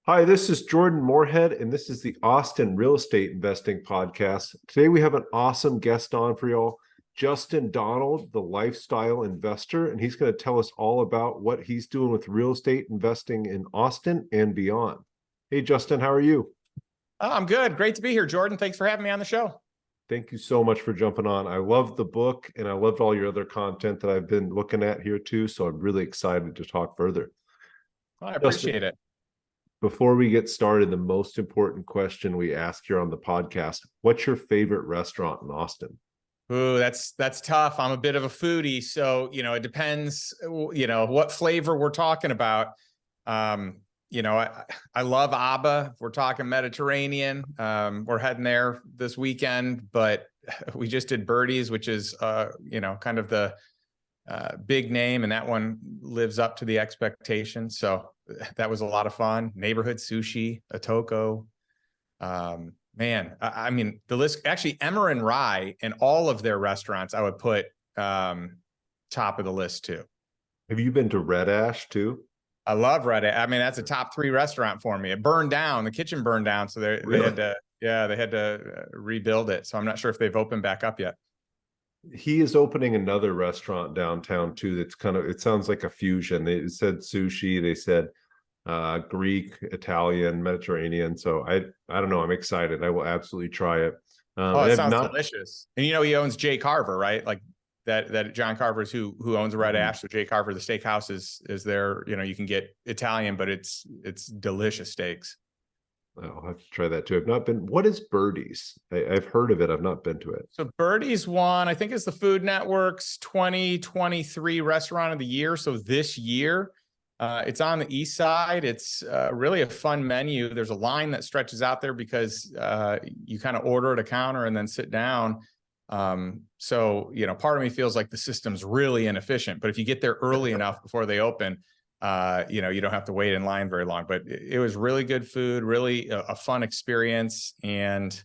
Hi, this is Jordan Moorhead, and this is the Austin Real Estate Investing Podcast. Today we have an awesome guest on for y'all, Justin Donald, the lifestyle investor, and he's going to tell us all about what he's doing with real estate investing in Austin and beyond. Hey, Justin, how are you? Oh, I'm good. Great to be here, Jordan. Thanks for having me on the show. Thank you so much for jumping on. I love the book, and I loved all your other content that I've been looking at here too, so I'm really excited to talk further. I appreciate it. Before we get started, the most important question we ask here on the podcast, what's your favorite restaurant in Austin? Ooh, that's tough. I'm a bit of a foodie, so, it depends, what flavor we're talking about. I love Abba. If we're talking Mediterranean. We're heading there this weekend, but we just did Birdie's, which is, kind of the big name, and that one lives up to the expectations. So that was a lot of fun. Neighborhood sushi, Atoko. Man, I mean, the list, actually, Emmer and Rye and all of their restaurants, I would put top of the list too. Have you been to Red Ash too? I love Red Ash. I mean, that's a top 3 restaurant for me. It burned down. The kitchen burned down. So they had to rebuild it. So I'm not sure if they've opened back up yet. He is opening another restaurant downtown too. That's it sounds like a fusion. They said sushi, they said Greek, Italian, Mediterranean. So I don't know. I'm excited. I will absolutely try it. It sounds delicious. And he owns Jay Carver, right? Like that John Carver's who owns Red Ash. So Jay Carver, the steakhouse is there. You can get Italian, but it's delicious steaks. I'll have to try that too. I've not been. What is Birdie's? I've heard of it. I've not been to it. So Birdie's won, I think it's the Food Network's 2023 Restaurant of the Year. So this year, it's on the east side. It's really a fun menu. There's a line that stretches out there because you kind of order at a counter and then sit down. So, part of me feels like the system's really inefficient, but if you get there early enough before they open, you don't have to wait in line very long. But it was really good food, really a fun experience. And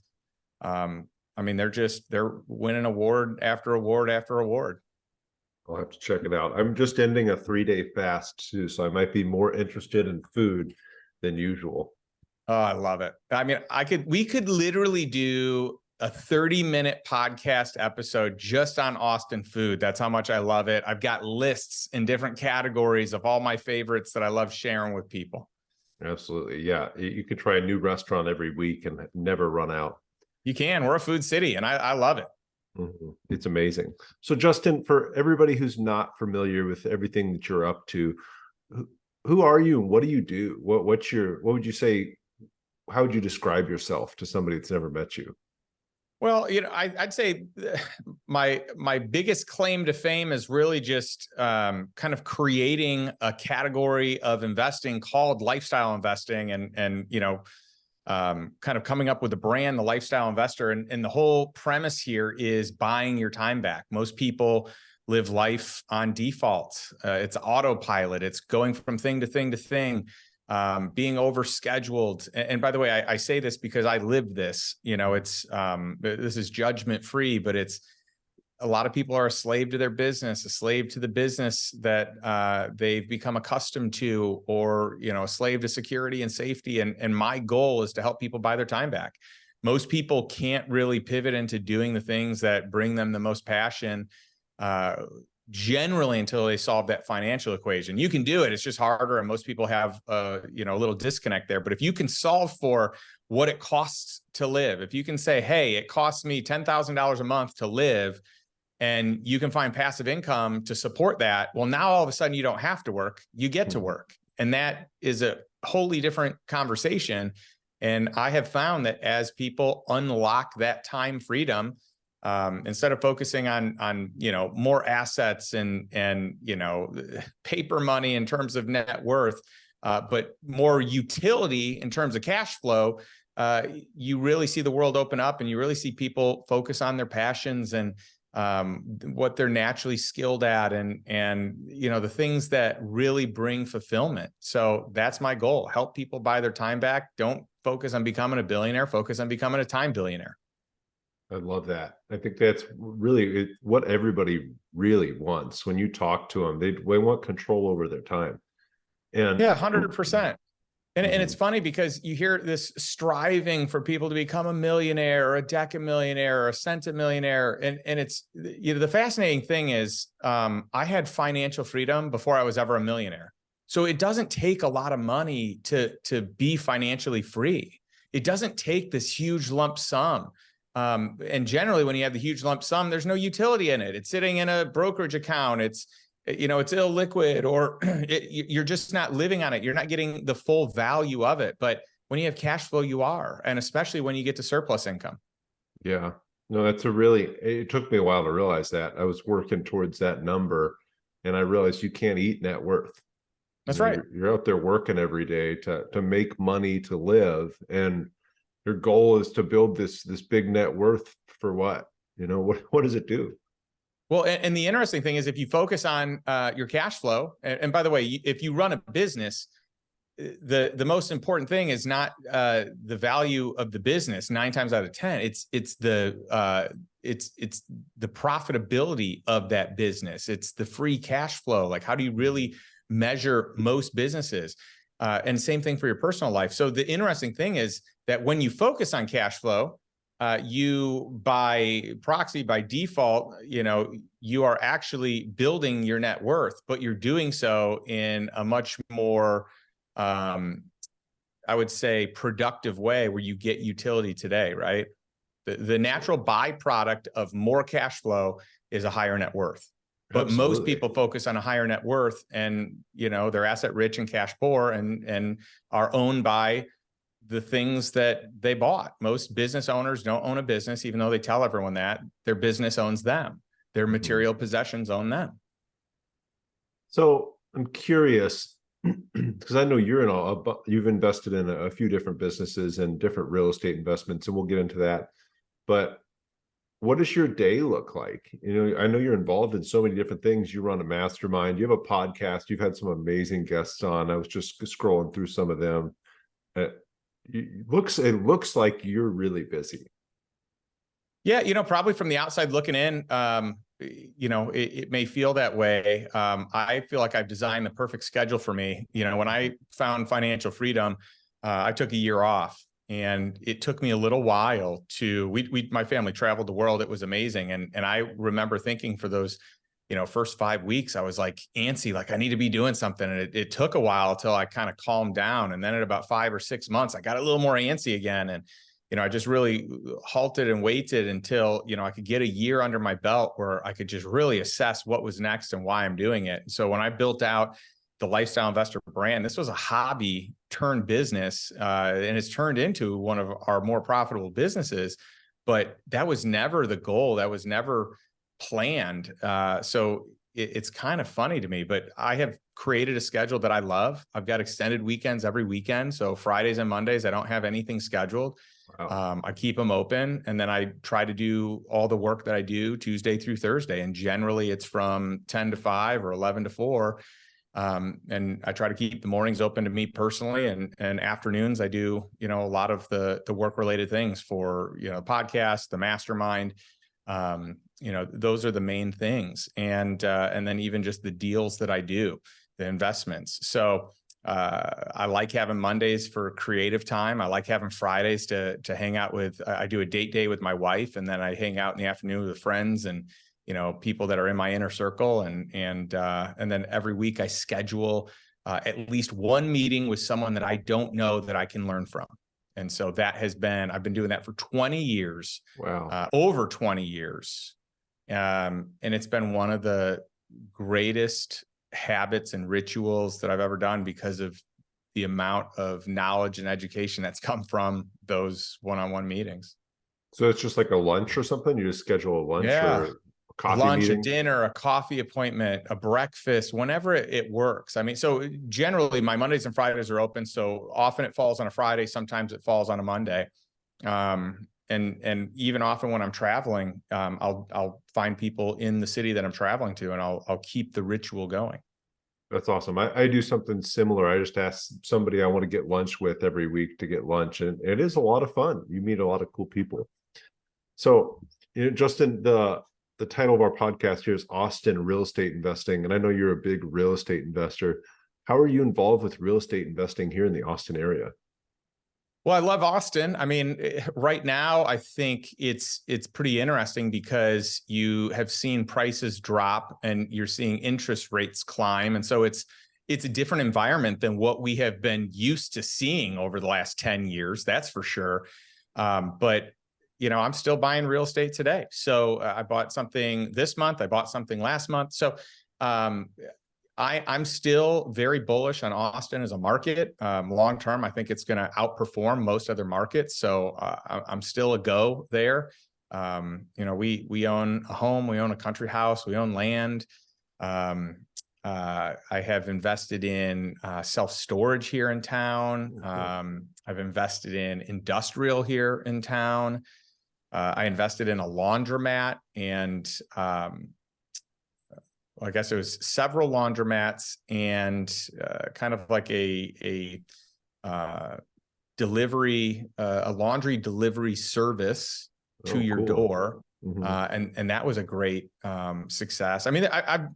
I mean, they're winning award after award after award. I'll have to check it out. I'm just ending a 3-day fast too, so I might be more interested in food than usual. Oh, I love it. I mean, we could literally do a 30-minute podcast episode just on Austin food. That's how much I love it. I've got lists in different categories of all my favorites that I love sharing with people. Absolutely. Yeah. You could try a new restaurant every week and never run out. You can. We're a food city, and I love it. Mm-hmm. It's amazing. So Justin, for everybody who's not familiar with everything that you're up to, who are you and what do you do? What would you say? How would you describe yourself to somebody that's never met you? Well, I'd say my biggest claim to fame is really just kind of creating a category of investing called lifestyle investing, and kind of coming up with a brand, the lifestyle investor. And the whole premise here is buying your time back. Most people live life on default. It's autopilot. It's going from thing to thing to thing. Being overscheduled. And by the way, I say this because I lived this. It's this is judgment free, but it's a lot of people are a slave to their business, a slave to the business that they've become accustomed to, or a slave to security and safety. And my goal is to help people buy their time back. Most people can't really pivot into doing the things that bring them the most passion generally until they solve that financial equation. You can do it. It's just harder. And most people have, a little disconnect there. But if you can solve for what it costs to live, if you can say, hey, it costs me $10,000 a month to live, and you can find passive income to support that, well, now all of a sudden you don't have to work, you get to work. And that is a wholly different conversation. And I have found that as people unlock that time freedom, instead of focusing on more assets and paper money in terms of net worth, but more utility in terms of cash flow, you really see the world open up, and you really see people focus on their passions and what they're naturally skilled at, and the things that really bring fulfillment. So that's my goal: help people buy their time back. Don't focus on becoming a billionaire. Focus on becoming a time billionaire. I love that. I think that's really what everybody really wants. When you talk to them, they want control over their time. And yeah, 100%. And it's funny because you hear this striving for people to become a millionaire or a decamillionaire or a centimillionaire. And it's, the fascinating thing is, I had financial freedom before I was ever a millionaire. So it doesn't take a lot of money to be financially free. It doesn't take this huge lump sum. And generally when you have the huge lump sum, there's no utility in it. It's sitting in a brokerage account. It's illiquid, or you're just not living on it. You're not getting the full value of it. But when you have cash flow, you are, and especially when you get to surplus income. Yeah, no, it took me a while to realize that. I was working towards that number and I realized you can't eat net worth. That's right. You're out there working every day to make money to live. And your goal is to build this big net worth for what? What does it do? Well, and the interesting thing is if you focus on your cash flow, and by the way, if you run a business, the most important thing is not the value of the business 9 times out of 10. It's the profitability of that business. It's the free cash flow. Like, how do you really measure most businesses? And same thing for your personal life. So the interesting thing is that when you focus on cash flow, you by proxy, by default, you are actually building your net worth, but you're doing so in a much more, I would say, productive way where you get utility today, right? The natural byproduct of more cash flow is a higher net worth. But Absolutely. Most people focus on a higher net worth, and they're asset rich and cash poor, and are owned by the things that they bought. Most business owners don't own a business, even though they tell everyone that. Their business owns them. Their material possessions own them. So I'm curious, because I know you've invested in a few different businesses and different real estate investments, and we'll get into that. But what does your day look like? I know you're involved in so many different things. You run a mastermind, you have a podcast, you've had some amazing guests on. I was just scrolling through some of them. It looks like you're really busy. Yeah, probably from the outside looking in, it may feel that way. I feel like I've designed the perfect schedule for me. When I found financial freedom, I took a year off, and it took me a little while my family traveled the world. It was amazing. And I remember thinking for those, first 5 weeks, I was like antsy, like I need to be doing something. And it took a while till I kind of calmed down. And then at about 5 or 6 months, I got a little more antsy again. And, I just really halted and waited until, I could get a year under my belt where I could just really assess what was next and why I'm doing it. So when I built out the Lifestyle Investor brand, this was a hobby turned business, and it's turned into one of our more profitable businesses. But that was never the goal. That was never planned. So it's kind of funny to me, but I have created a schedule that I love. I've got extended weekends every weekend. So Fridays and Mondays, I don't have anything scheduled. Wow. I keep them open, and then I try to do all the work that I do Tuesday through Thursday. And generally it's from 10 to 5 or 11 to 4. And I try to keep the mornings open to me personally, and afternoons I do, a lot of the work related things for, podcast, the mastermind. Those are the main things. And then even just the deals that I do, the investments. So I like having Mondays for creative time. I like having Fridays to hang out with. I do a date day with my wife, and then I hang out in the afternoon with friends and people that are in my inner circle. And then every week I schedule at least one meeting with someone that I don't know that I can learn from. And so I've been doing that for 20 years. Wow. Over 20 years. And it's been one of the greatest habits and rituals that I've ever done because of the amount of knowledge and education that's come from those one-on-one meetings. So it's just like a lunch or something? You just schedule a lunch or a coffee lunch, meeting? A dinner, a coffee appointment, a breakfast, whenever it works. I mean, so generally my Mondays and Fridays are open. So often it falls on a Friday. Sometimes it falls on a Monday. And even often when I'm traveling, I'll find people in the city that I'm traveling to, and I'll keep the ritual going. That's awesome. I do something similar. I just ask somebody I want to get lunch with every week to get lunch, and it is a lot of fun. You meet a lot of cool people. So, Justin, the title of our podcast here is Austin Real Estate Investing, and I know you're a big real estate investor. How are you involved with real estate investing here in the Austin area? Well, I love Austin. I mean, right now, I think it's pretty interesting because you have seen prices drop and you're seeing interest rates climb. And so it's a different environment than what we have been used to seeing over the last 10 years. That's for sure. But I'm still buying real estate today. So I bought something this month. I bought something last month. So I'm still very bullish on Austin as a market. Long term, I think it's going to outperform most other markets. So I'm still a go there. We own a home, we own a country house, we own land. I have invested in self-storage here in town. I've invested in industrial here in town. I invested in a laundromat and I guess it was several laundromats and kind of like a laundry delivery service to your door. And that was a great success. I mean,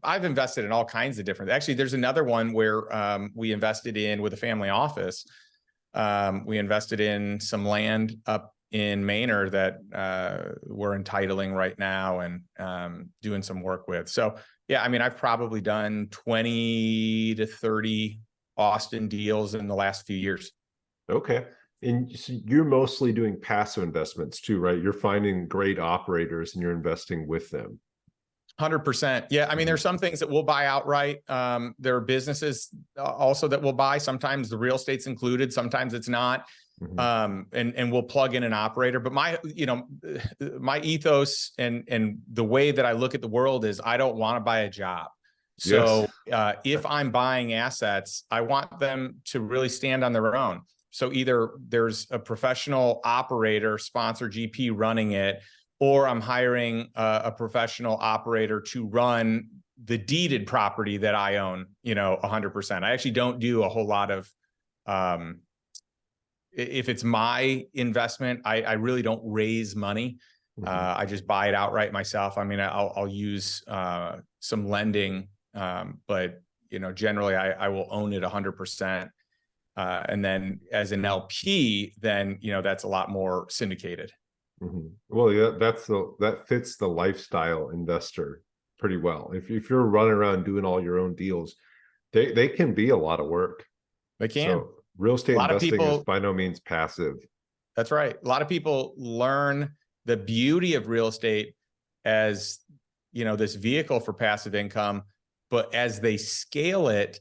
I've invested in all kinds of different. Actually, there's another one where we invested in with a family office. We invested in some land up in Maynard that we're entitling right now and doing some work with. So yeah, I mean, I've probably done 20 to 30 Austin deals in the last few years. Okay. And so you're mostly doing passive investments too, right? You're finding great operators and you're investing with them. 100%. Yeah. I mean, there's some things that we'll buy outright. There are businesses also that we'll buy. Sometimes the real estate's included. Sometimes it's not. And we'll plug in an operator. But my ethos and the way that I look at the world is I don't want to buy a job. So if I'm buying assets, I want them to really stand on their own. So either there's a professional operator, sponsor, GP running it, or I'm hiring a professional operator to run the deeded property that I own, 100%. I actually don't do a whole lot of, if it's my investment, I really don't raise money. I just buy it outright myself. I mean, I'll use some lending, but generally I will own it 100%. And then as an LP, then that's a lot more syndicated. Well, yeah, that fits the lifestyle investor pretty well. If you're running around doing all your own deals, they can be a lot of work. They can. So real estate investing is by no means passive. That's right. A lot of people learn the beauty of real estate as, this vehicle for passive income, but as they scale it,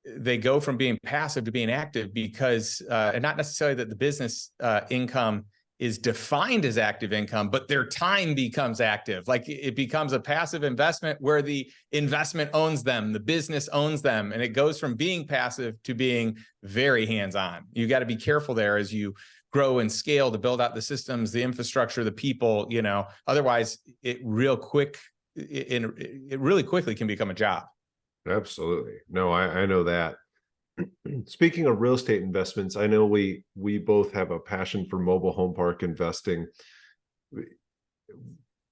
they go from being passive to being active because, and not necessarily that the business income is defined as active income, but their time becomes active. Like it becomes a passive investment where the investment owns them, the business owns them, and it goes from being passive to being very hands-on. You got to be careful there as you grow and scale to build out the systems, the infrastructure, the people, otherwise it really quickly can become a job. Absolutely. No, I know that. Speaking of real estate investments, I know we both have a passion for mobile home park investing.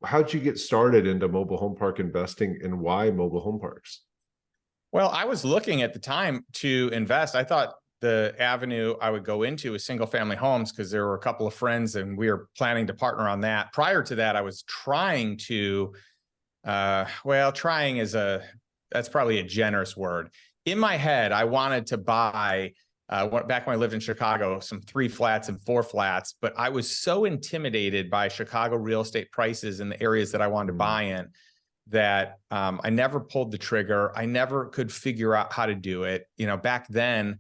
How'd you get started into mobile home park investing and why mobile home parks? Well, I was looking at the time to invest. I thought the avenue I would go into is single family homes because there were a couple of friends and we were planning to partner on that. Prior to that, I was trying to, trying is that's probably a generous word. In my head, I wanted to buy, back when I lived in Chicago, some 3 flats and 4 flats, but I was so intimidated by Chicago real estate prices in the areas that I wanted to buy in that I never pulled the trigger. I never could figure out how to do it. Back then,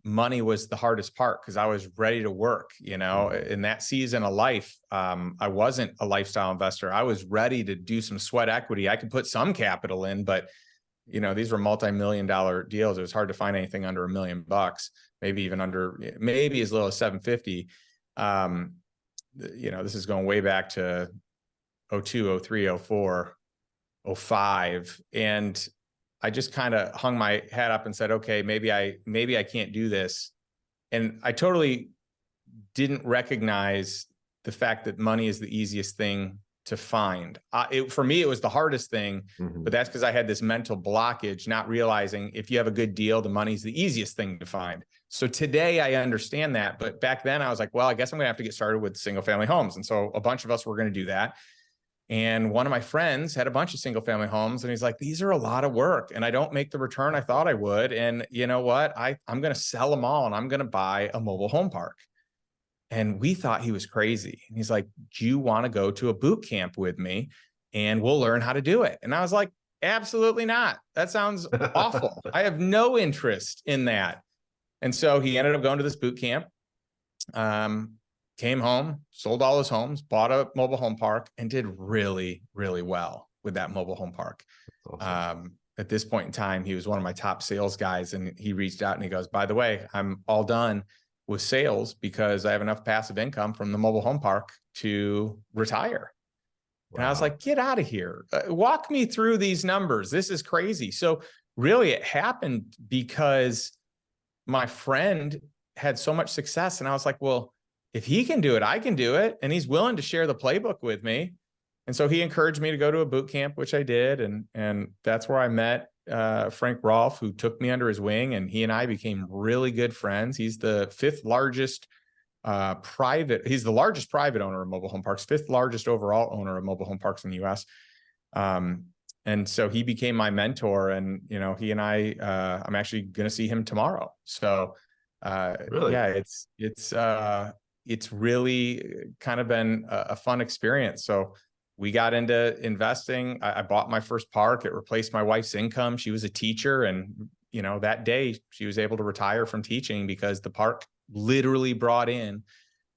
money was the hardest part because I was ready to work. In that season of life, I wasn't a lifestyle investor. I was ready to do some sweat equity. I could put some capital in, but these were multi-million-dollar deals. It was hard to find anything under $1 million, maybe even maybe as little as 750. This is going way back to 02, 03, 04, 05. And I just kind of hung my head up and said, okay, maybe I can't do this. And I totally didn't recognize the fact that money is the easiest thing to find. For me, it was the hardest thing, but that's because I had this mental blockage, not realizing if you have a good deal, the money's the easiest thing to find. So today I understand that. But back then I was like, well, I guess I'm going to have to get started with single family homes. And so a bunch of us were going to do that. And one of my friends had a bunch of single family homes, and he's like, these are a lot of work and I don't make the return I thought I would. And you know what? I'm going to sell them all and I'm going to buy a mobile home park. And we thought he was crazy. And he's like, do you want to go to a boot camp with me and we'll learn how to do it? And I was like, absolutely not. That sounds awful. I have no interest in that. And so he ended up going to this boot camp, came home, sold all his homes, bought a mobile home park, and did really, really well with that mobile home park. Awesome. At this point in time, he was one of my top sales guys, and he reached out and he goes, by the way, I'm all done with sales because I have enough passive income from the mobile home park to retire. Wow. And I was like, get out of here. Walk me through these numbers. This is crazy. So really it happened because my friend had so much success. And I was like, well, if he can do it, I can do it. And he's willing to share the playbook with me. And so he encouraged me to go to a boot camp, which I did. And that's where I met Frank Rolfe, who took me under his wing, and he and I became really good friends. He's the fifth largest he's the largest private owner of mobile home parks, fifth largest overall owner of mobile home parks in the US. And so he became my mentor, and, you know, he and I'm actually going to see him tomorrow. So really? Yeah, it's really kind of been a fun experience. So we got into investing. I bought my first park. It replaced my wife's income. She was a teacher. And, you know, that day she was able to retire from teaching because the park literally brought in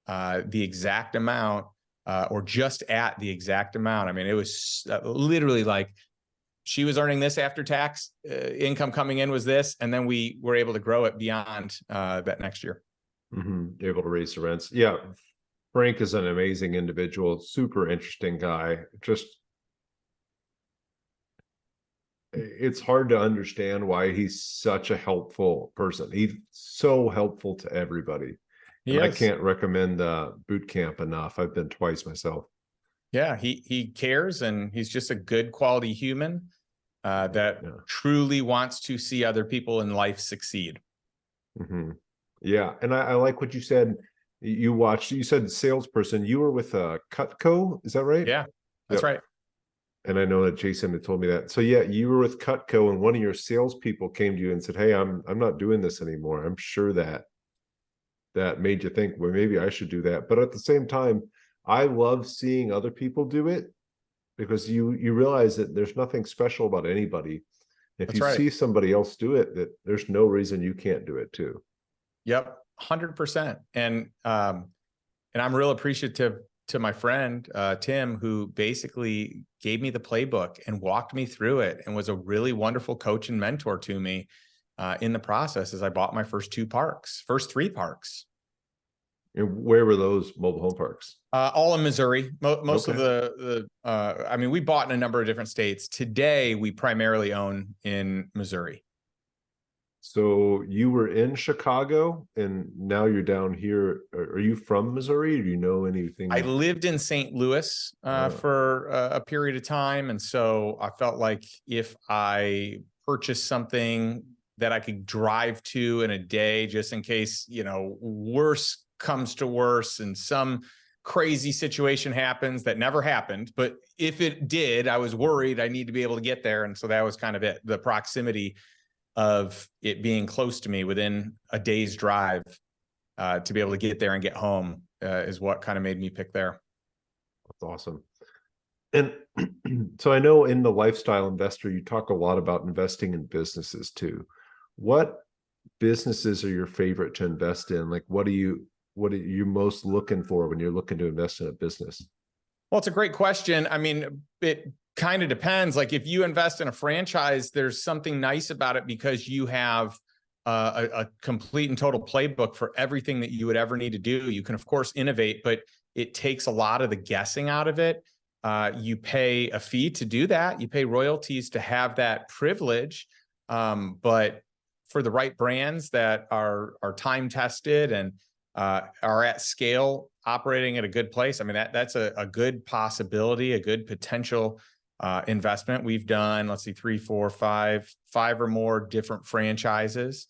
the exact amount or just at the exact amount. I mean, it was literally like she was earning this after tax income coming in was this. And then we were able to grow it beyond that next year. Able to raise the rents. Yeah. Frank is an amazing individual, super interesting guy. Just, it's hard to understand why he's such a helpful person. He's so helpful to everybody. And I can't recommend boot camp enough. I've been twice myself. Yeah, he cares, and he's just a good quality human that truly wants to see other people in life succeed. Yeah, and I like what you said. You said salesperson. You were with Cutco, is that right? Yeah, that's right. And I know that Jason had told me that. So yeah, you were with Cutco, and one of your salespeople came to you and said, "Hey, I'm not doing this anymore." I'm sure that made you think, well, maybe I should do that. But at the same time, I love seeing other people do it, because you realize that there's nothing special about anybody. If you see somebody else do it, that there's no reason you can't do it too. Yep. 100%. And I'm real appreciative to my friend, Tim, who basically gave me the playbook and walked me through it and was a really wonderful coach and mentor to me in the process as I bought my first three parks. And where were those mobile home parks? All in Missouri. Most of I mean, we bought in a number of different states. Today, we primarily own in Missouri. So you were in Chicago and now you're down here. Are you from Missouri? Do you know anything? I lived in St. Louis for a period of time. And so I felt like if I purchased something that I could drive to in a day, just in case, you know, worse comes to worse and some crazy situation happens that never happened. But if it did, I was worried I need to be able to get there. And so that was kind of it. The proximity of it being close to me within a day's drive to be able to get there and get home is what kind of made me pick there. That's awesome. And so I know in the Lifestyle Investor, you talk a lot about investing in businesses too. What businesses are your favorite to invest in? Like, what are you most looking for when you're looking to invest in a business? Well, it's a great question. I mean, it kind of depends. Like if you invest in a franchise, there's something nice about it because you have a complete and total playbook for everything that you would ever need to do. You can, of course, innovate, but it takes a lot of the guessing out of it. You pay a fee to do that. You pay royalties to have that privilege. But for the right brands that are time tested and are at scale, operating at a good place, I mean, that's a good possibility, a good potential investment. We've done, let's see, 3, 4, 5 or more different franchises.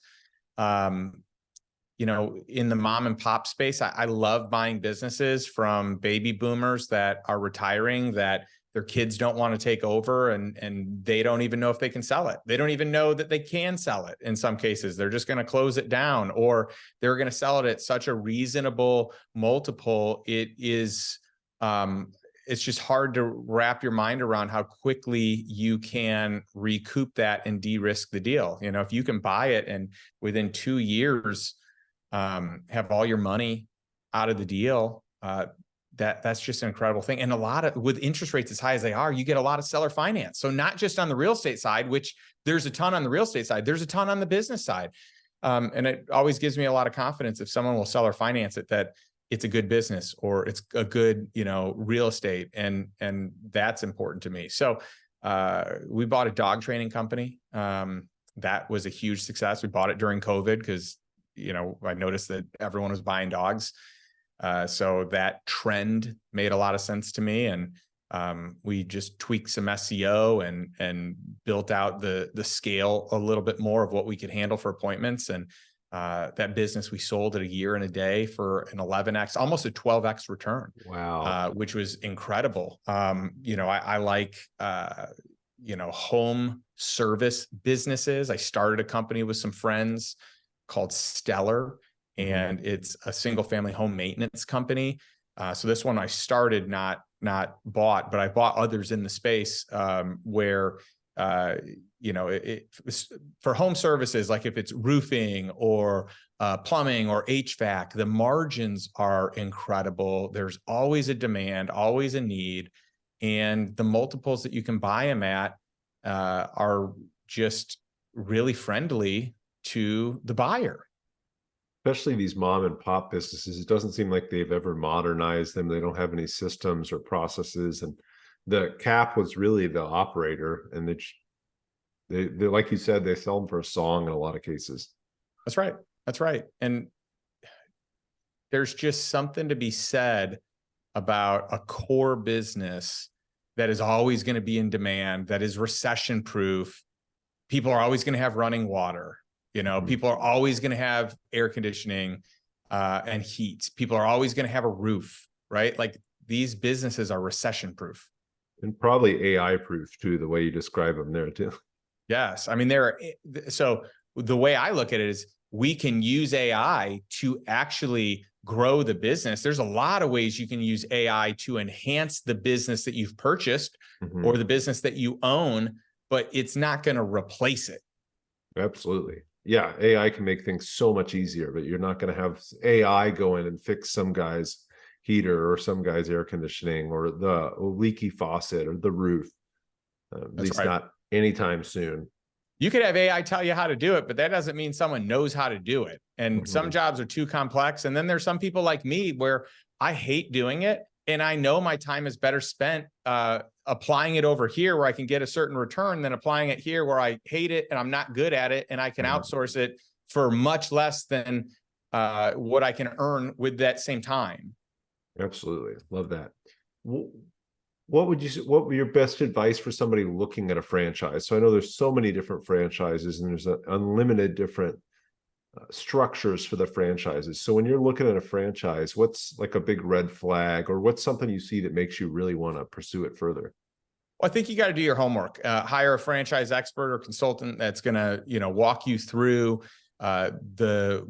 You know, in the mom and pop space, I love buying businesses from baby boomers that are retiring, that their kids don't want to take over, and they don't even know if they can sell it. They don't even know that they can sell it. In some cases, they're just going to close it down, or they're going to sell it at such a reasonable multiple. It's just hard to wrap your mind around how quickly you can recoup that and de-risk the deal. You know, if you can buy it and within 2 years, have all your money out of the deal, that's just an incredible thing. And a lot of, with interest rates as high as they are, you get a lot of seller finance. So not just on the real estate side, which there's a ton on the real estate side, there's a ton on the business side. And it always gives me a lot of confidence if someone will seller finance it, that it's a good business or it's a good, you know, real estate. And that's important to me. So, we bought a dog training company. That was a huge success. We bought it during COVID because, you know, I noticed that everyone was buying dogs. So that trend made a lot of sense to me. And we just tweaked some SEO and built out the scale a little bit more of what we could handle for appointments. And that business we sold at a year and a day for an 11x, almost a 12x return. Wow. Which was incredible. You know, I like, you know, home service businesses. I started a company with some friends called Stellar, and it's a single family home maintenance company. So this one I started, not bought, but I bought others in the space, where, you know, for home services, like if it's roofing or plumbing or HVAC, the margins are incredible. There's always a demand, always a need. And the multiples that you can buy them at are just really friendly to the buyer. Especially these mom and pop businesses, it doesn't seem like they've ever modernized them. They don't have any systems or processes, and the cap was really the operator. And they like you said, they sell them for a song in a lot of cases. That's right. That's right. And there's just something to be said about a core business that is always going to be in demand, that is recession proof. People are always going to have running water. You know, people are always going to have air conditioning and heat. People are always going to have a roof, right? Like, these businesses are recession proof. And probably AI proof too, the way you describe them there too. Yes. I mean, so the way I look at it is we can use AI to actually grow the business. There's a lot of ways you can use AI to enhance the business that you've purchased or the business that you own, but it's not going to replace it. Absolutely. Yeah, AI can make things so much easier, but you're not going to have AI go in and fix some guy's heater or some guy's air conditioning or the leaky faucet or the roof. At least not anytime soon. You could have AI tell you how to do it, but that doesn't mean someone knows how to do it. And some jobs are too complex. And then there's some people like me where I hate doing it, and I know my time is better spent applying it over here where I can get a certain return than applying it here where I hate it and I'm not good at it, and I can outsource it for much less than what I can earn with that same time. Absolutely. Love that. What would your best advice for somebody looking at a franchise? So I know there's so many different franchises, and there's unlimited different structures for the franchises. So when you're looking at a franchise, what's like a big red flag, or what's something you see that makes you really want to pursue it further? Well, I think you got to do your homework. Hire a franchise expert or consultant that's going to, you know, walk you through the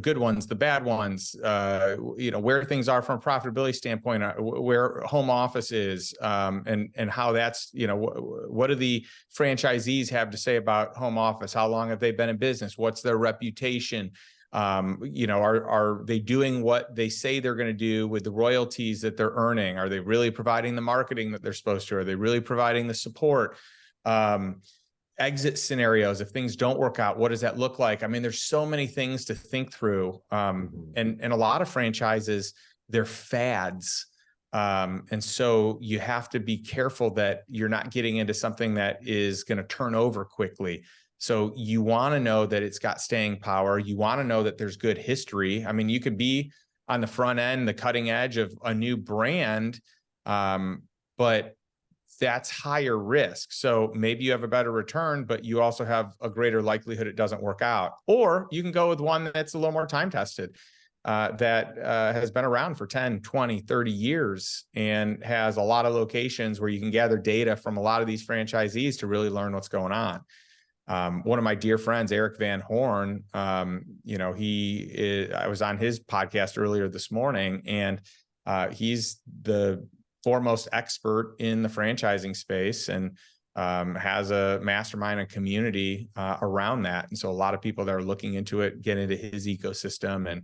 good ones, the bad ones, you know, where things are from a profitability standpoint, where home office is, and how that's, you know, what do the franchisees have to say about home office? How long have they been in business? What's their reputation? You know, are they doing what they say they're going to do with the royalties that they're earning? Are they really providing the marketing that they're supposed to? Are they really providing the support? Exit scenarios, if things don't work out, what does that look like? I mean, there's so many things to think through. And a lot of franchises, they're fads. And so you have to be careful that you're not getting into something that is going to turn over quickly. So you want to know that it's got staying power. You want to know that there's good history. I mean, you could be on the front end, the cutting edge of a new brand. But that's higher risk. So maybe you have a better return, but you also have a greater likelihood it doesn't work out. Or you can go with one that's a little more time tested, that has been around for 10, 20, 30 years and has a lot of locations where you can gather data from a lot of these franchisees to really learn what's going on. One of my dear friends, Eric Van Horn, I was on his podcast earlier this morning, and he's the foremost expert in the franchising space, and has a mastermind and community around that. And so a lot of people that are looking into it get into his ecosystem. And,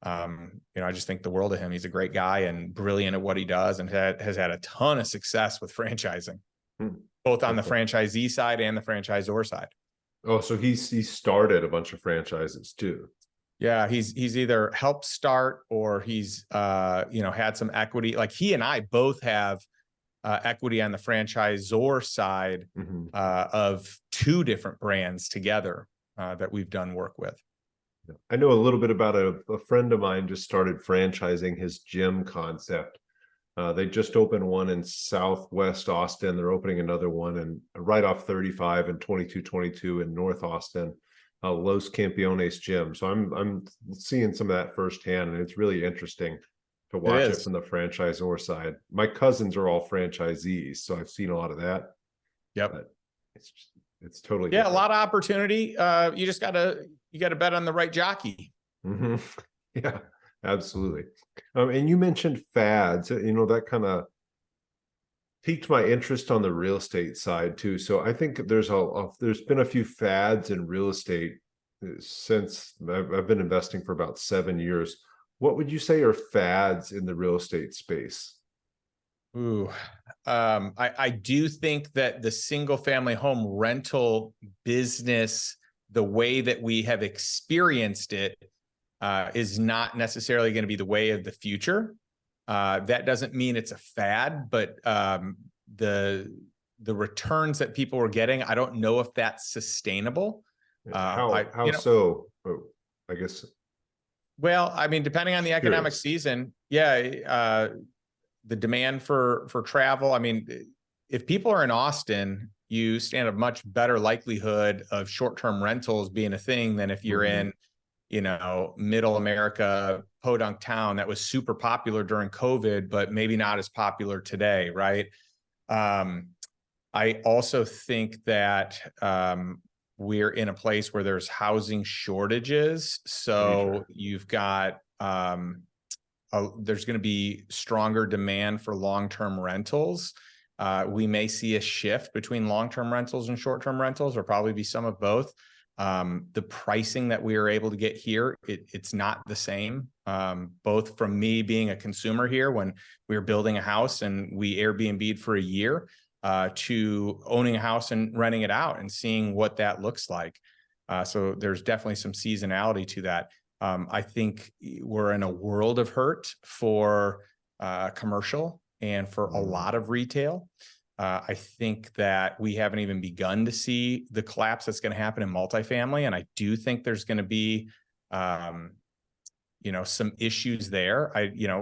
I just think the world of him. He's a great guy and brilliant at what he does, and has had a ton of success with franchising, both on the franchisee side and the franchisor side. Oh, so he started a bunch of franchises too. Yeah, he's either helped start, or he's had some equity. Like he and I both have equity on the franchisor side of 2 different brands together that we've done work with. I know a little bit about a friend of mine just started franchising his gym concept. They just opened one in Southwest Austin. They're opening another one and right off 35 and 2222 in North Austin. Los Campeones gym. So I'm seeing some of that firsthand, and it's really interesting to watch it from the franchisor side. My cousins are all franchisees, so I've seen a lot of that. Yep. But it's totally different. A lot of opportunity. You just gotta bet on the right jockey. Yeah, absolutely. And you mentioned fads. That kind of piqued my interest on the real estate side too. So I think there's been a few fads in real estate since I've been investing for about 7 years. What would you say are fads in the real estate space? I do think that the single family home rental business, the way that we have experienced it, is not necessarily going to be the way of the future. That doesn't mean it's a fad, but the returns that people were getting, I don't know if that's sustainable. How so? Oh, I guess. Well, I mean, depending on the economic season, the demand for travel. I mean, if people are in Austin, you stand a much better likelihood of short-term rentals being a thing than if you're in, middle America, podunk town that was super popular during COVID, but maybe not as popular today, right? I also think that we're in a place where there's housing shortages. So you've got, there's going to be stronger demand for long-term rentals. We may see a shift between long-term rentals and short-term rentals, or probably be some of both. The pricing that we are able to get here, it's not the same. Both from me being a consumer here when we were building a house and we Airbnb'd for a year, to owning a house and renting it out and seeing what that looks like. So there's definitely some seasonality to that. I think we're in a world of hurt for commercial and for a lot of retail. I think that we haven't even begun to see the collapse that's going to happen in multifamily. And I do think there's going to be, some issues there.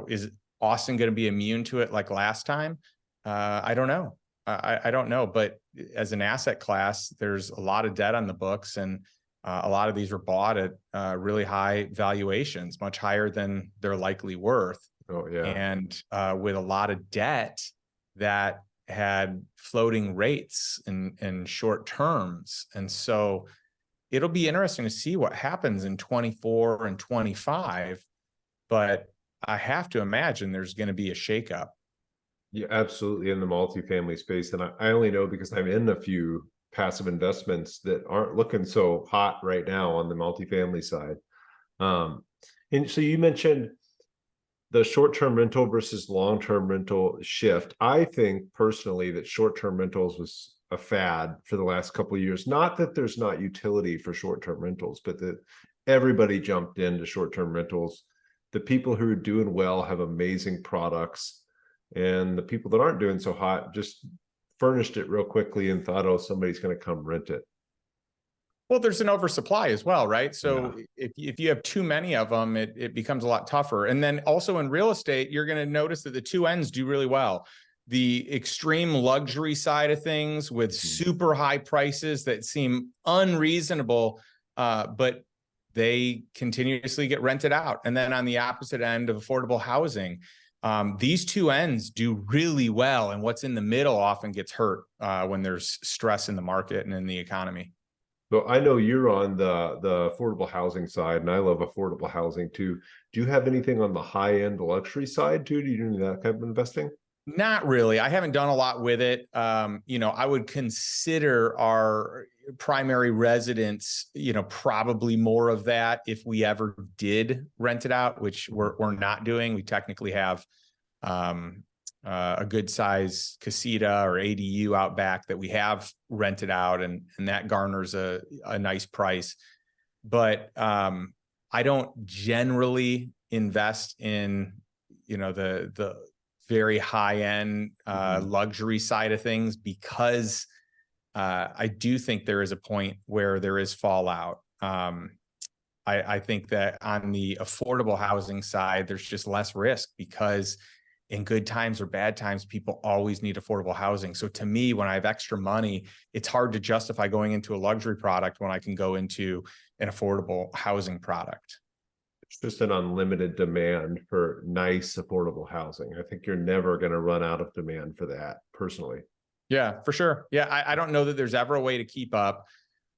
Is Austin going to be immune to it like last time? I don't know. I don't know. But as an asset class, there's a lot of debt on the books, and a lot of these were bought at really high valuations, much higher than they're likely worth. Oh, yeah. And with a lot of debt that had floating rates and short terms. And so it'll be interesting to see what happens in 24 and 25. But I have to imagine there's going to be a shakeup. Yeah, absolutely, in the multifamily space. And I only know because I'm in a few passive investments that aren't looking so hot right now on the multifamily side. And so you mentioned the short-term rental versus long-term rental shift. I think personally that short-term rentals was a fad for the last couple of years. Not that there's not utility for short-term rentals, but that everybody jumped into short-term rentals. The people who are doing well have amazing products, and the people that aren't doing so hot just furnished it real quickly and thought, oh, somebody's going to come rent it. Well, there's an oversupply as well, right? So Yeah. if you have too many of them, it becomes a lot tougher. And then also in real estate, you're going to notice that the two ends do really well. The extreme luxury side of things with super high prices that seem unreasonable, but they continuously get rented out. And then on the opposite end of affordable housing, these two ends do really well. And what's in the middle often gets hurt when there's stress in the market and in the economy. So I know you're on the affordable housing side, and I love affordable housing too. Do you have anything on the high end luxury side too? Do you do that kind of investing? Not really. I haven't done a lot with it. I would consider our primary residence, probably more of that if we ever did rent it out, which we're not doing. We technically have a good size casita or ADU out back that we have rented out, and that garners a nice price. But I don't generally invest in, the very high end luxury side of things, because I do think there is a point where there is fallout. I think that on the affordable housing side, there's just less risk, because in good times or bad times, people always need affordable housing. So to me, when I have extra money, it's hard to justify going into a luxury product when I can go into an affordable housing product. It's just an unlimited demand for nice, affordable housing. I think you're never going to run out of demand for that, personally. Yeah, for sure. Yeah, I don't know that there's ever a way to keep up.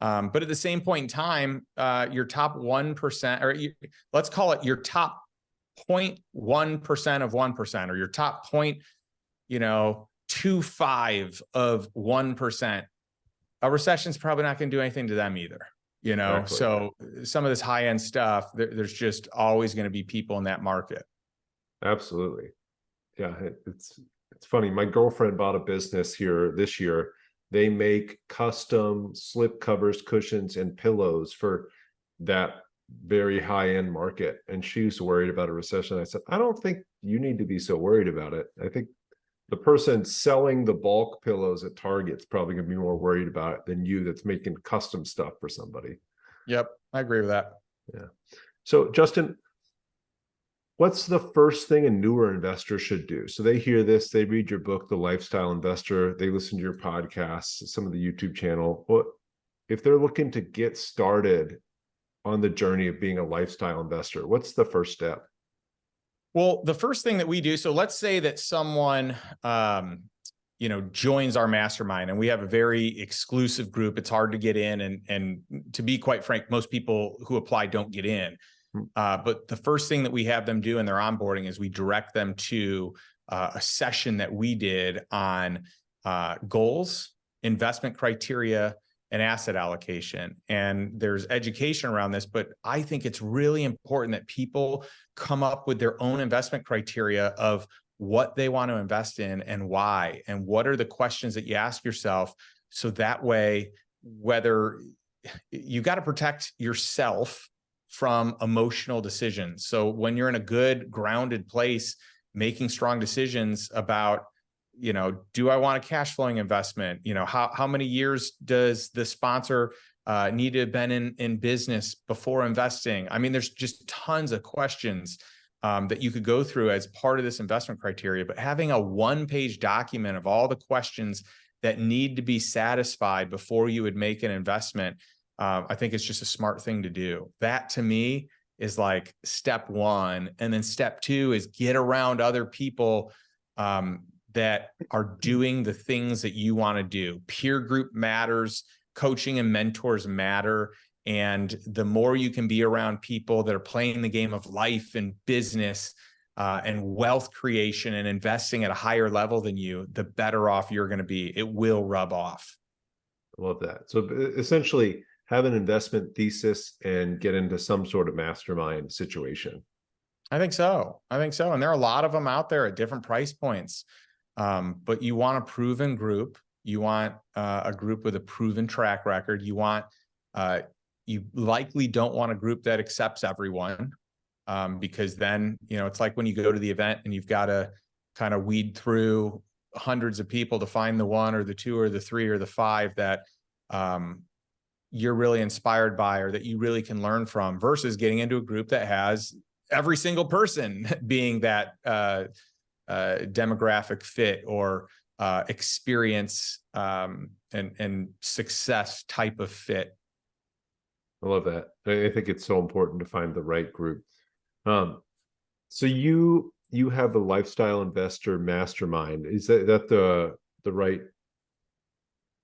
But at the same point in time, your top 1%, or let's call it your top 0.1% of 1%, or your top 0.25 of 1%, a recession's probably not going to do anything to them either. Exactly. So some of this high end stuff, there's just always going to be people in that market. Absolutely. Yeah, it's funny. My girlfriend bought a business here this year. They make custom slip covers, cushions, and pillows for that very high-end market, and she was worried about a recession. I said, I don't think you need to be so worried about it. I think the person selling the bulk pillows at Target's probably going to be more worried about it than you that's making custom stuff for somebody. Yep, I agree with that. Yeah. So Justin, what's the first thing a newer investor should do? So they hear this, they read your book, The Lifestyle Investor, they listen to your podcasts, some of the YouTube channel. What if they're looking to get started on the journey of being a lifestyle investor? What's the first step? Well, the first thing that we do, so let's say that someone, joins our mastermind, and we have a very exclusive group. It's hard to get in. And to be quite frank, most people who apply don't get in. But the first thing that we have them do in their onboarding is we direct them to a session that we did on goals, investment criteria, and asset allocation. And there's education around this, but I think it's really important that people come up with their own investment criteria of what they want to invest in and why, and what are the questions that you ask yourself. So that way, whether you got to protect yourself from emotional decisions. So when you're in a good, grounded place, making strong decisions about, do I want a cash flowing investment? How many years does the sponsor need to have been in business before investing? I mean, there's just tons of questions that you could go through as part of this investment criteria, but having a one-page document of all the questions that need to be satisfied before you would make an investment, I think it's just a smart thing to do. That to me is like step one. And then step two is get around other people that are doing the things that you want to do. Peer group matters, coaching and mentors matter. And the more you can be around people that are playing the game of life and business and wealth creation and investing at a higher level than you, the better off you're going to be. It will rub off. I love that. So essentially, have an investment thesis and get into some sort of mastermind situation. I think so. And there are a lot of them out there at different price points. But you want a proven group. You want a group with a proven track record. You likely don't want a group that accepts everyone, because then, it's like when you go to the event and you've got to kind of weed through hundreds of people to find the one or the two or the three or the five that, you're really inspired by or that you really can learn from, versus getting into a group that has every single person being that demographic fit or experience and success type of fit. I love that. I think it's so important to find the right group. So you have the Lifestyle Investor Mastermind. Is that the right?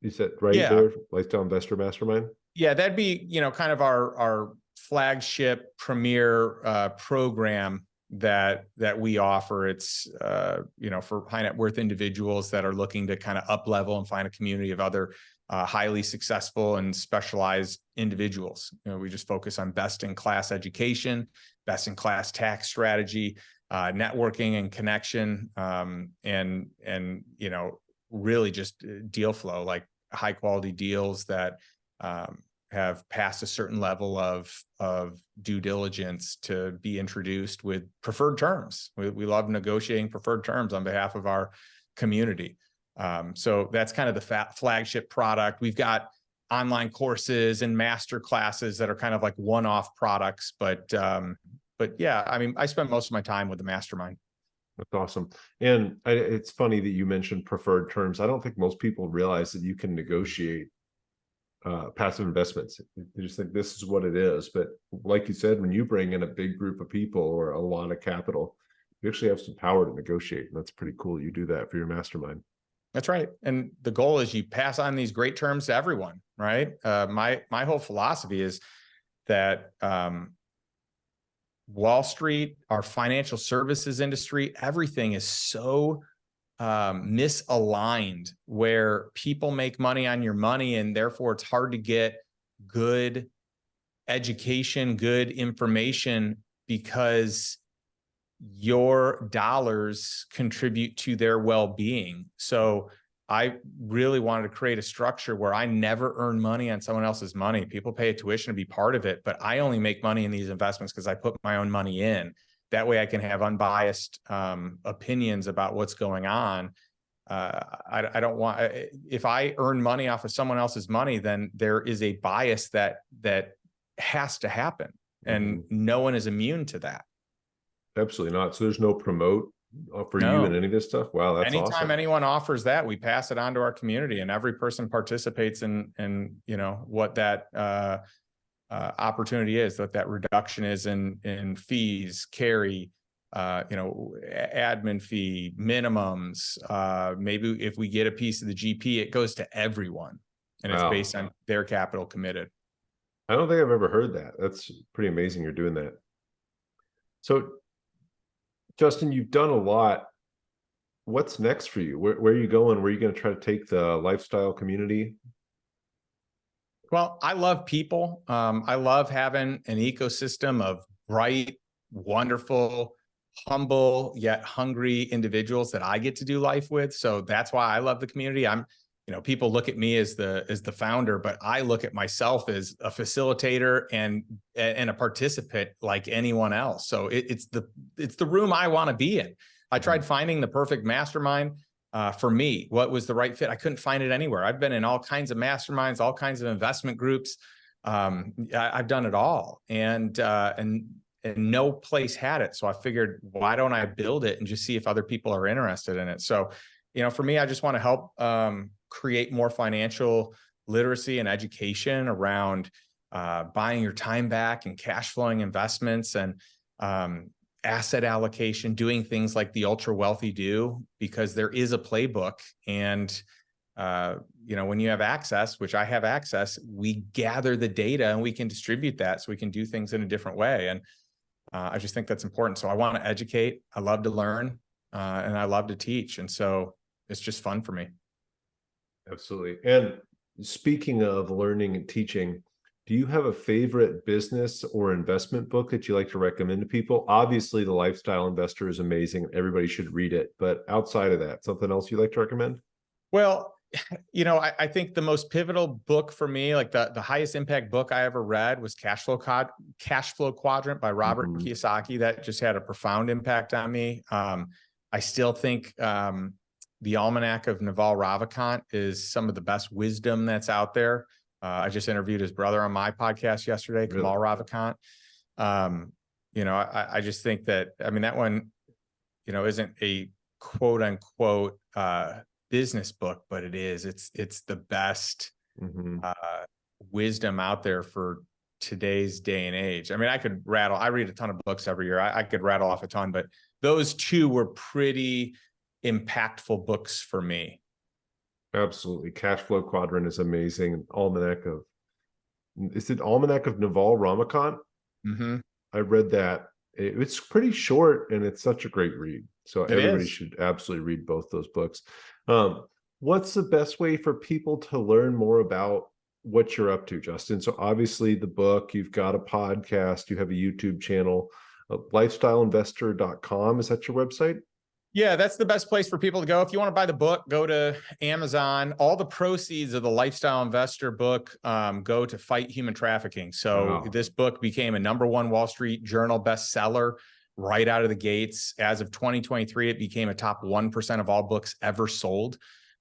Is that right Yeah. there? Lifestyle Investor Mastermind? Yeah, that'd be, kind of our flagship premier program that we offer. It's for high net worth individuals that are looking to kind of up level and find a community of other highly successful and specialized individuals. We just focus on best in class education, best in class tax strategy, networking and connection, and really just deal flow, like high quality deals that have passed a certain level of due diligence to be introduced with preferred terms. We love negotiating preferred terms on behalf of our community. So that's kind of the flagship product. We've got online courses and master classes that are kind of like one-off products, but yeah, I mean, I spend most of my time with the mastermind. That's awesome. And it's funny that you mentioned preferred terms. I don't think most people realize that you can negotiate passive investments. They just think this is what it is. But like you said, when you bring in a big group of people or a lot of capital, you actually have some power to negotiate. And that's pretty cool. You do that for your mastermind. That's right. And the goal is you pass on these great terms to everyone, right? My whole philosophy is that Wall Street, our financial services industry, everything is so misaligned, where people make money on your money, and therefore it's hard to get good education, good information, because your dollars contribute to their well-being. So I really wanted to create a structure where I never earn money on someone else's money. People pay a tuition to be part of it, but I only make money in these investments because I put my own money in. That way I can have unbiased opinions about what's going on. I don't want, if I earn money off of someone else's money, then there is a bias that has to happen, and no one is immune to that. Absolutely not. So there's no promote for you in any of this stuff? Wow, that's Anytime awesome. anyone offers that, we pass it on to our community, and every person participates in what that opportunity is, what that reduction is in fees, carry, admin fee, minimums. Maybe if we get a piece of the GP, it goes to everyone, and it's based on their capital committed. I don't think I've ever heard that. That's pretty amazing you're doing that. So, Justin, you've done a lot. What's next for you? Where are you going? Where are you going to try to take the lifestyle community? Well, I love people. I love having an ecosystem of bright, wonderful, humble, yet hungry individuals that I get to do life with. So that's why I love the community. People look at me as the founder, but I look at myself as a facilitator and a participant like anyone else. So it's the room I want to be in. I tried finding the perfect mastermind for me. What was the right fit? I couldn't find it anywhere. I've been in all kinds of masterminds, all kinds of investment groups. I've done it all, and no place had it. So I figured, why don't I build it and just see if other people are interested in it? So, for me, I just want to help create more financial literacy and education around buying your time back and cash flowing investments and asset allocation, doing things like the ultra wealthy do, because there is a playbook. And, when you have access, which I have access, we gather the data and we can distribute that so we can do things in a different way. And I just think that's important. So I want to educate. I love to learn and I love to teach. And so it's just fun for me. Absolutely. And speaking of learning and teaching, do you have a favorite business or investment book that you like to recommend to people? Obviously, The Lifestyle Investor is amazing. Everybody should read it. But outside of that, something else you like to recommend? Well, I think the most pivotal book for me, like the highest impact book I ever read, was Cash Flow Quadrant by Robert Kiyosaki. That just had a profound impact on me. I still think the Almanac of Naval Ravikant is some of the best wisdom that's out there. I just interviewed his brother on my podcast yesterday, Really? Kamal Ravikant. I just think that, I mean, that one, isn't a quote unquote business book, but it is. It's the best wisdom out there for today's day and age. I mean, I read a ton of books every year. I could rattle off a ton, but those two were pretty impactful books for me. Absolutely. Cash Flow Quadrant is amazing. Is it Almanac of Naval Ramakant? I read that. It's pretty short and it's such a great read. So everybody should absolutely read both those books. What's the best way for people to learn more about what you're up to, Justin? So obviously the book, you've got a podcast, you have a YouTube channel, lifestyleinvestor.com. Is that your website? Yeah, that's the best place for people to go. If you want to buy the book, go to Amazon. All the proceeds of the Lifestyle Investor book go to fight human trafficking. So this book became a #1 Wall Street Journal bestseller right out of the gates. As of 2023, it became a top 1% of all books ever sold.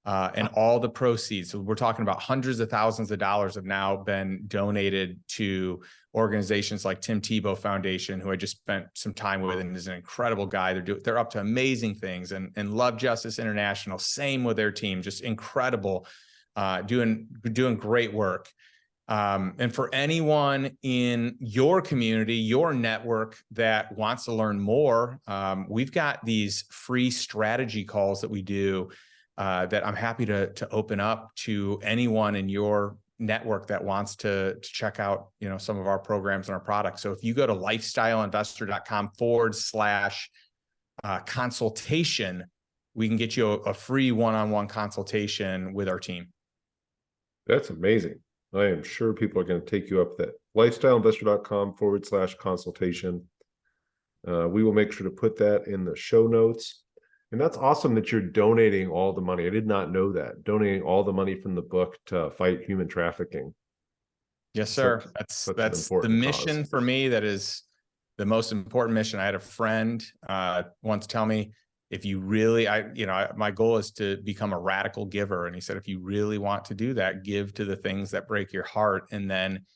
And all the proceeds, so we're talking about hundreds of thousands of dollars, have now been donated to organizations like Tim Tebow Foundation, who I just spent some time with and is an incredible guy. They're up to amazing things, and Love Justice International, same with their team, just incredible, doing great work. And for anyone in your community, your network that wants to learn more, we've got these free strategy calls that we do that I'm happy to open up to anyone in your network that wants to check out, some of our programs and our products. So if you go to lifestyleinvestor.com/consultation, we can get you a free one-on-one consultation with our team. That's amazing. I am sure people are going to take you up that. lifestyleinvestor.com/consultation. We will make sure to put that in the show notes. And that's awesome that you're donating all the money. I did not know that. Donating all the money from the book to fight human trafficking. Yes, sir. That's the mission for me. That is the most important mission. I had a friend once tell me, if you really, my goal is to become a radical giver. And he said, if you really want to do that, give to the things that break your heart, and then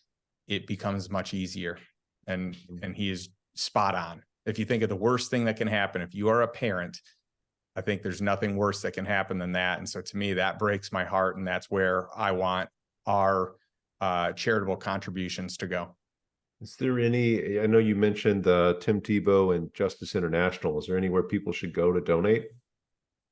it becomes much easier. And he is spot on. If you think of the worst thing that can happen, if you are a parent, I think there's nothing worse that can happen than that. And so to me, that breaks my heart. And that's where I want our charitable contributions to go. Is there any, I know you mentioned Tim Tebow and Justice International. Is there anywhere people should go to donate?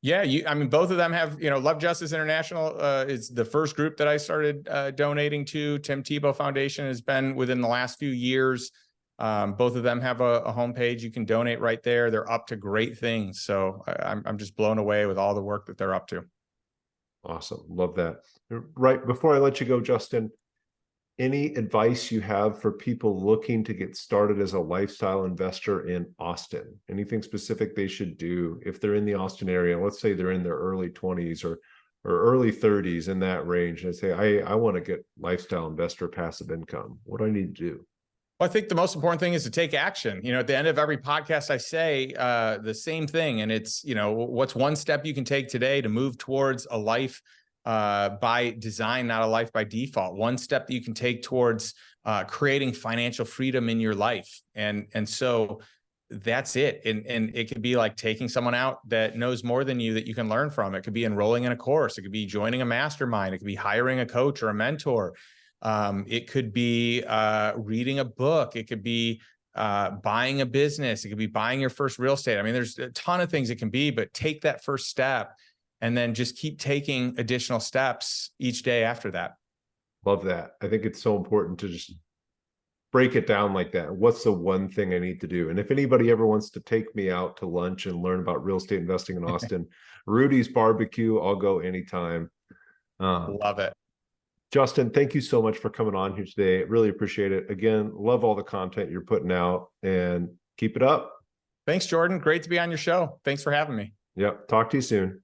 Yeah, both of them have, Love Justice International is the first group that I started donating to. Tim Tebow Foundation has been within the last few years. Both of them have a homepage. You can donate right there. They're up to great things. So I'm just blown away with all the work that they're up to. Awesome. Love that. Right. Before I let you go, Justin, any advice you have for people looking to get started as a lifestyle investor in Austin? Anything specific they should do if they're in the Austin area? Let's say they're in their early 20s or early 30s, in that range, and say, I want to get lifestyle investor passive income. What do I need to do? Well, I think the most important thing is to take action. At the end of every podcast, I say the same thing. And it's, what's one step you can take today to move towards a life by design, not a life by default? One step that you can take towards creating financial freedom in your life. And so that's it. And it could be like taking someone out that knows more than you that you can learn from. It could be enrolling in a course. It could be joining a mastermind. It could be hiring a coach or a mentor. It could be reading a book. It could be buying a business. It could be buying your first real estate. There's a ton of things it can be, but take that first step and then just keep taking additional steps each day after that. Love that. I think it's so important to just break it down like that. What's the one thing I need to do? And if anybody ever wants to take me out to lunch and learn about real estate investing in Austin, Rudy's Barbecue, I'll go anytime. Love it. Justin, thank you so much for coming on here today. Really appreciate it. Again, love all the content you're putting out, and keep it up. Thanks, Jordan. Great to be on your show. Thanks for having me. Yep. Talk to you soon.